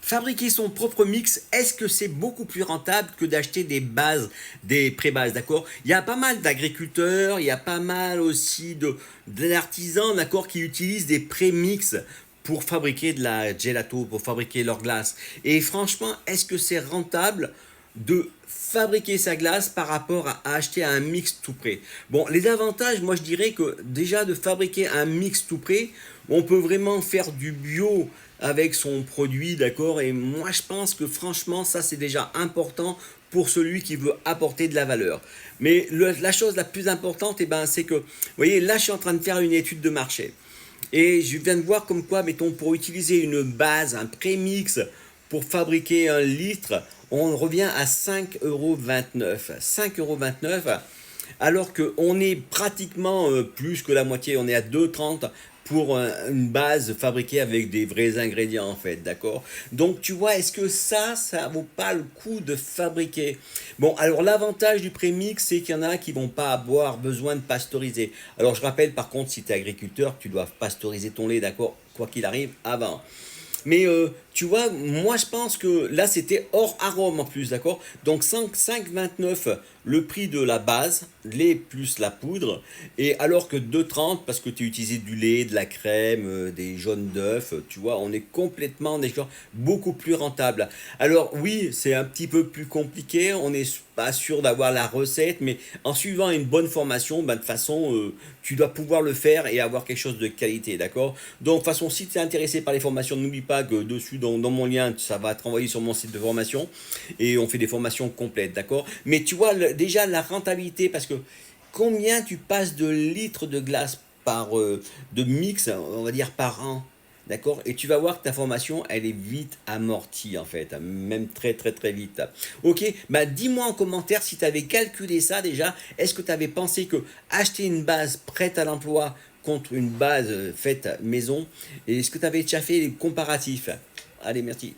Fabriquer son propre mix, est-ce que c'est beaucoup plus rentable que d'acheter des bases, des pré-bases, d'accord? Il y a pas mal d'agriculteurs, il y a pas mal aussi d'artisans, d'accord, qui utilisent des pré-mix pour fabriquer de la gelato, pour fabriquer leur glace. Et franchement, est-ce que c'est rentable de fabriquer sa glace par rapport à acheter un mix tout prêt? Bon, les avantages, moi je dirais que déjà de fabriquer un mix tout prêt, on peut vraiment faire du bio avec son produit, d'accord? Et moi je pense que franchement, ça c'est déjà important pour celui qui veut apporter de la valeur. Mais la chose la plus importante, c'est que, vous voyez, là je suis en train de faire une étude de marché. Et je viens de voir comme quoi, mettons, pour utiliser une base, un prémix, pour fabriquer un litre, on revient à 5,29 €. 5,29 €, alors qu'on est pratiquement plus que la moitié, on est à 2,30 € pour une base fabriquée avec des vrais ingrédients en fait, d'accord? Donc tu vois, est-ce que ça vaut pas le coup de fabriquer? Bon, alors l'avantage du prémix, c'est qu'il y en a qui vont pas avoir besoin de pasteuriser. Alors je rappelle par contre, si tu es agriculteur, tu dois pasteuriser ton lait, d'accord? Quoi qu'il arrive, avant. Mais tu vois, moi je pense que là c'était hors arôme en plus, d'accord? Donc 5,29 le prix de la base, lait plus la poudre, et alors que 2,30 parce que tu as utilisé du lait, de la crème, des jaunes d'œufs, tu vois, on est complètement d'accord, beaucoup plus rentable. Alors oui, c'est un petit peu plus compliqué, on n'est pas sûr d'avoir la recette, mais en suivant une bonne formation, de toute façon, tu dois pouvoir le faire et avoir quelque chose de qualité, d'accord? Donc, de toute façon, si tu es intéressé par les formations, n'oublie pas que dessus, dans mon lien, ça va être envoyé sur mon site de formation et on fait des formations complètes, d'accord? Mais tu vois, déjà, la rentabilité, parce que combien tu passes de litres de glace de mix, on va dire, par an? D'accord? Et tu vas voir que ta formation, elle est vite amortie, en fait, même très, très, très vite. Ok? Bah, dis-moi en commentaire si tu avais calculé ça déjà. Est-ce que tu avais pensé que acheter une base prête à l'emploi contre une base faite maison, et est-ce que tu avais déjà fait les comparatifs? Allez, merci.